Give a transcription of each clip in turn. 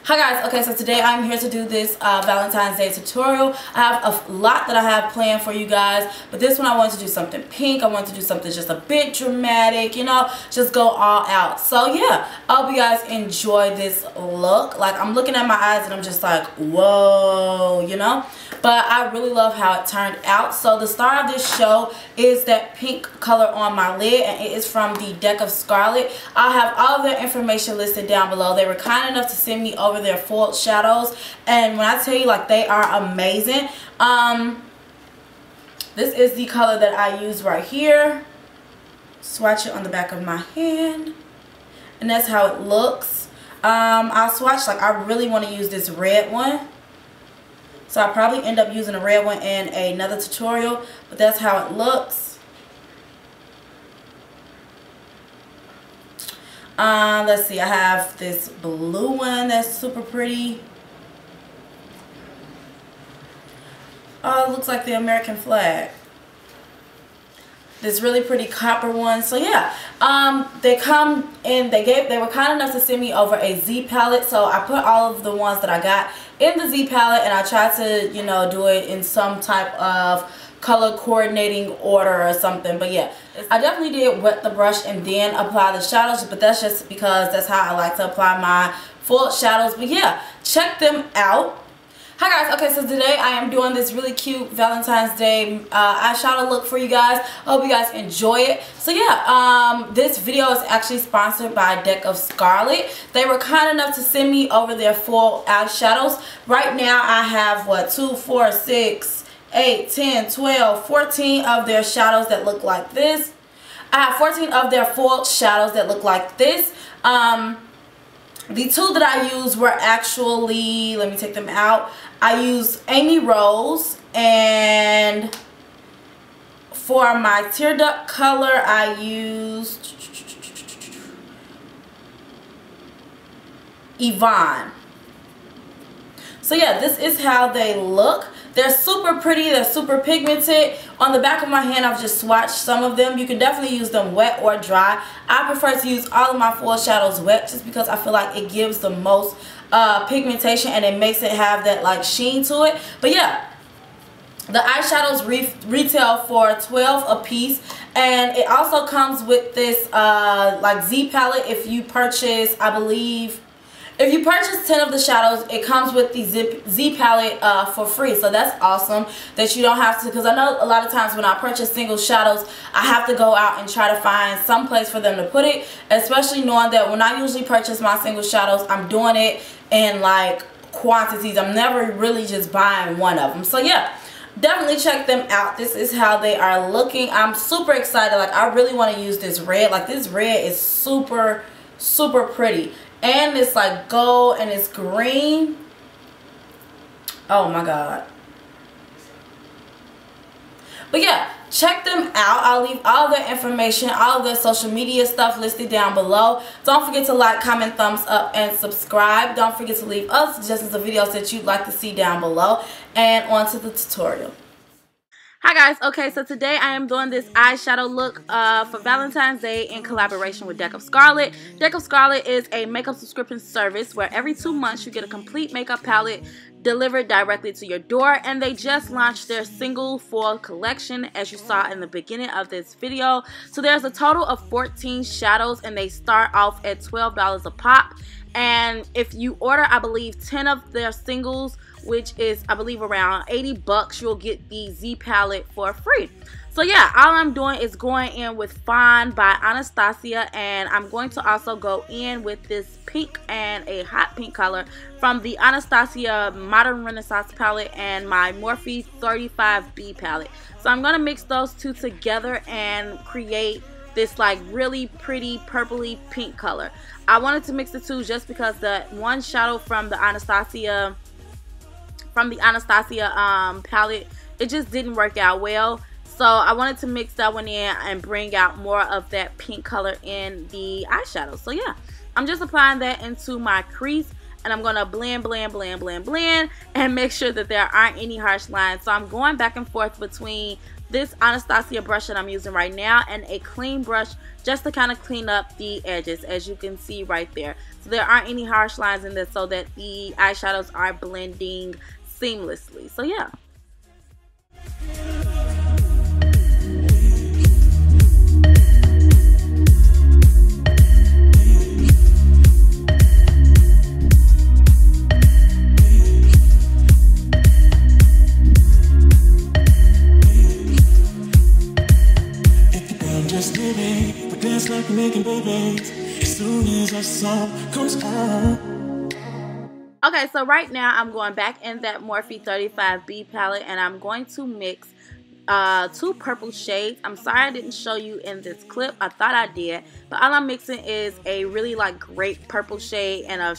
Hi guys, okay, so today I'm here to do this Valentine's Day tutorial. I have a lot that I have planned for you guys, but this one I wanted to do something pink. I wanted to do something just a bit dramatic, you know, just go all out. So yeah, I hope you guys enjoy this look. Like, I'm looking at my eyes and I'm just like, whoa, you know. But I really love how it turned out. So the star of this show is that pink color on my lid, and it is from the deck of Scarlet. I'll have all of their information listed down below. They were kind enough to send me over their full shadows, and when I tell you, like, they are amazing. This is the color that I use right here. Swatch it on the back of my hand, and that's how it looks. I'll swatch, like, I really want to use this red one. So I'll probably end up using a red one in another tutorial, but that's how it looks. Let's see, I have this blue one that's super pretty. Oh, it looks like the American flag. This really pretty copper one. So yeah, they come in, they were kind enough to send me over a Z palette, so I put all of the ones that I got in the Z palette, and I tried to, you know, do it in some type of color coordinating order or something. But yeah, I definitely did wet the brush and then apply the shadows, but that's just because that's how I like to apply my full shadows. But yeah, check them out. Hi guys, okay, so today I am doing this really cute Valentine's Day eyeshadow look for you guys. I hope you guys enjoy it. So yeah, this video is actually sponsored by Deck of Scarlet. They were kind enough to send me over their full eyeshadows. Right now I have, what, 2, 4, 6, 8, 10, 12, 14 of their shadows that look like this. I have 14 of their full shadows that look like this. The two that I used were actually, let me take them out. I used Amy Rose, and for my tear duct color I used Yvonne. So yeah, this is how they look. They're super pretty, they're super pigmented. On the back of my hand, I've just swatched some of them. You can definitely use them wet or dry. I prefer to use all of my full shadows wet just because I feel like it gives the most pigmentation, and it makes it have that, like, sheen to it. But yeah, the eyeshadows retail for $12 a piece, and it also comes with this like Z palette. If you purchase, I believe, if you purchase 10 of the shadows, it comes with the Z palette for free. So that's awesome that you don't have to, because I know a lot of times when I purchase single shadows, I have to go out and try to find some place for them to put it, especially knowing that when I usually purchase my single shadows, I'm doing it in, like, quantities. I'm never really just buying one of them. So yeah, definitely check them out. This is how they are looking. I'm super excited. Like, I really want to use this red. Like, this red is super, super pretty. And it's like gold and it's green. Oh my god. But yeah, check them out. I'll leave all their information, all of their social media stuff listed down below. Don't forget to like, comment, thumbs up, and subscribe. Don't forget to leave us suggestions of videos that you'd like to see down below. And on to the tutorial. Hi guys, okay, so today I am doing this eyeshadow look for Valentine's Day in collaboration with Deck of Scarlet. Deck of Scarlet is a makeup subscription service where every 2 months you get a complete makeup palette delivered directly to your door, and they just launched their single fall collection, as you saw in the beginning of this video. So there's a total of 14 shadows, and they start off at $12 a pop. And if you order, I believe, 10 of their singles, which is, I believe, around 80 bucks, you'll get the Z palette for free. So yeah, all I'm doing is going in with Fawn by Anastasia, and I'm going to also go in with this pink and a hot pink color from the Anastasia Modern Renaissance palette and my Morphe 35B palette. So I'm going to mix those two together and create this, like, really pretty purpley pink color. I wanted to mix the two just because the one shadow from the Anastasia palette, it just didn't work out well. So I wanted to mix that one in and bring out more of that pink color in the eyeshadow. So yeah, I'm just applying that into my crease, and I'm going to blend and make sure that there aren't any harsh lines. So I'm going back and forth between this Anastasia brush that I'm using right now, and a clean brush just to kind of clean up the edges, as you can see right there. So there aren't any harsh lines in this, so that the eyeshadows are blending seamlessly. So yeah. Like making babies as soon as our song comes on. Okay, so right now I'm going back in that Morphe 35B palette, and I'm going to mix two purple shades. I'm sorry I didn't show you in this clip. I thought I did, but all I'm mixing is a really like grape purple shade and a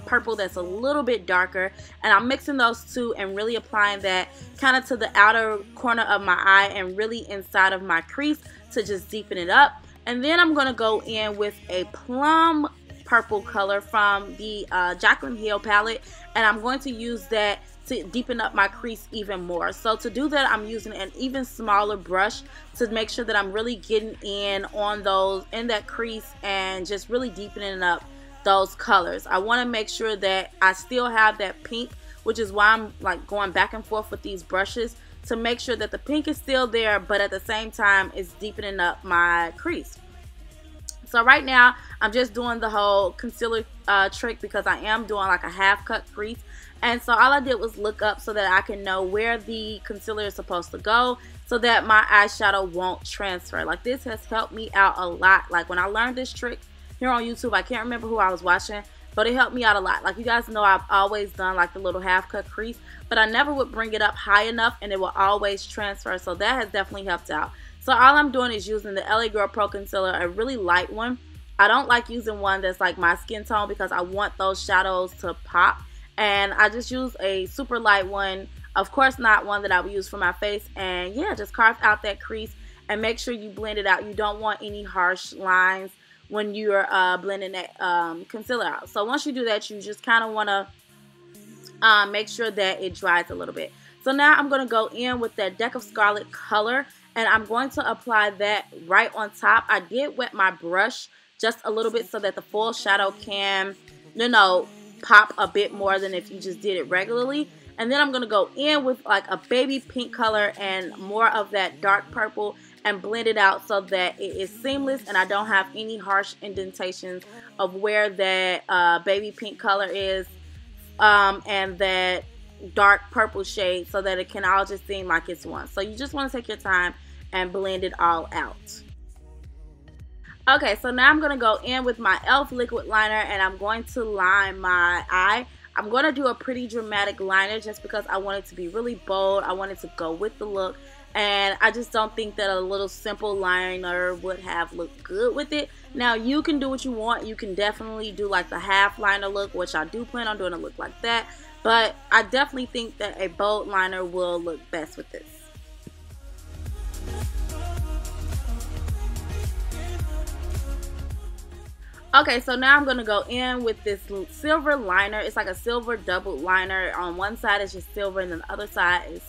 purple that's a little bit darker, and I'm mixing those two and really applying that kind of to the outer corner of my eye and really inside of my crease to just deepen it up. And then I'm going to go in with a plum purple color from the Jaclyn Hill palette, and I'm going to use that to deepen up my crease even more. So to do that, I'm using an even smaller brush to make sure that I'm really getting in on those, in that crease, and just really deepening up those colors. I want to make sure that I still have that pink, which is why I'm like going back and forth with these brushes, to make sure that the pink is still there, but at the same time it's deepening up my crease. So right now I'm just doing the whole concealer trick because I am doing like a half cut crease, and so all I did was look up so that I can know where the concealer is supposed to go so that my eyeshadow won't transfer. Like, this has helped me out a lot. Like, when I learned this trick here on YouTube, I can't remember who I was watching, but it helped me out a lot. Like, you guys know I've always done like the little half cut crease, but I never would bring it up high enough and it will always transfer. So that has definitely helped out. So all I'm doing is using the LA Girl Pro Concealer, a really light one. I don't like using one that's like my skin tone because I want those shadows to pop. And I just use a super light one. Of course not one that I would use for my face. And yeah, just carve out that crease and make sure you blend it out. You don't want any harsh lines when you're blending that concealer out. So once you do that, you just kind of want to make sure that it dries a little bit. So now I'm going to go in with that Deck of Scarlet color, and I'm going to apply that right on top. I did wet my brush just a little bit so that the full shadow can, you know, pop a bit more than if you just did it regularly. And then I'm going to go in with like a baby pink color and more of that dark purple and blend it out so that it is seamless and I don't have any harsh indentations of where that baby pink color is and that dark purple shade, so that it can all just seem like it's one. So you just want to take your time and blend it all out. Okay, so now I'm going to go in with my e.l.f. liquid liner and I'm going to line my eye. I'm going to do a pretty dramatic liner just because I want it to be really bold. I want it to go with the look, and I just don't think that a little simple liner would have looked good with it. Now, you can do what you want. You can definitely do like the half liner look, which I do plan on doing a look like that. But I definitely think that a bold liner will look best with this. Okay, so now I'm going to go in with this silver liner. It's like a silver double liner. On one side is just silver and then the other side is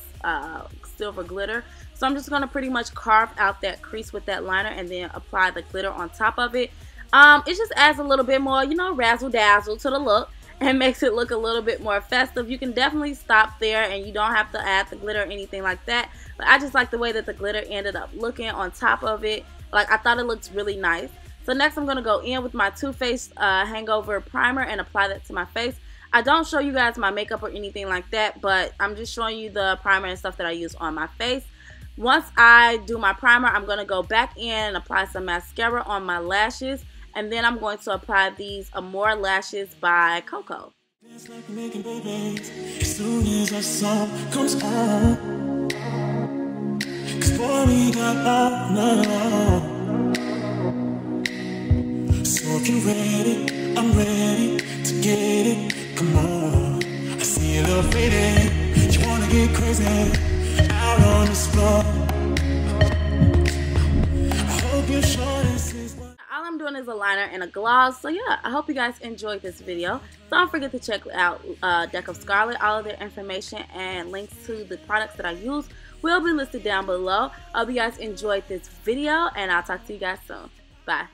silver glitter. So I'm just going to pretty much carve out that crease with that liner and then apply the glitter on top of it. It just adds a little bit more, you know, razzle dazzle to the look and makes it look a little bit more festive. You can definitely stop there and you don't have to add the glitter or anything like that. But I just like the way that the glitter ended up looking on top of it. Like, I thought it looked really nice. So next I'm going to go in with my Too Faced Hangover Primer and apply that to my face. I don't show you guys my makeup or anything like that, but I'm just showing you the primer and stuff that I use on my face. Once I do my primer, I'm going to go back in and apply some mascara on my lashes. And then I'm going to apply these Amore lashes by KoKo. It's like making babies as soon as our song comes on. 'Cause boy, we got all night long. So if you're ready, I'm ready to get it. Come on, I see you little faded. You wanna get crazy out on this floor. I hope you're sure this is what all I'm doing is a liner and a gloss. So yeah, I hope you guys enjoyed this video. Don't forget to check out Deck of Scarlet. All of their information and links to the products that I use will be listed down below. I hope you guys enjoyed this video, and I'll talk to you guys soon. Bye.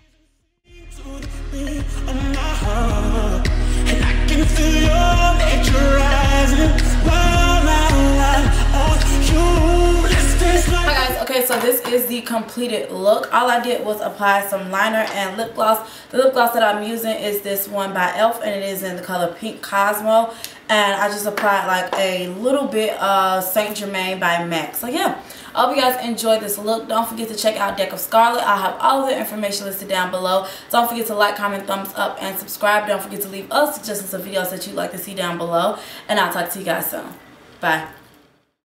Hi guys, okay, so this is the completed look. All I did was apply some liner and lip gloss. The lip gloss that I'm using is this one by e.l.f. and it is in the color Pink Cosmo. And I just applied like a little bit of Saint Germain by MAC. So yeah, I hope you guys enjoyed this look. Don't forget to check out Deck of Scarlet. I'll have all of the information listed down below. Don't forget to like, comment, thumbs up, and subscribe. Don't forget to leave us suggestions of videos that you'd like to see down below. And I'll talk to you guys soon. Bye.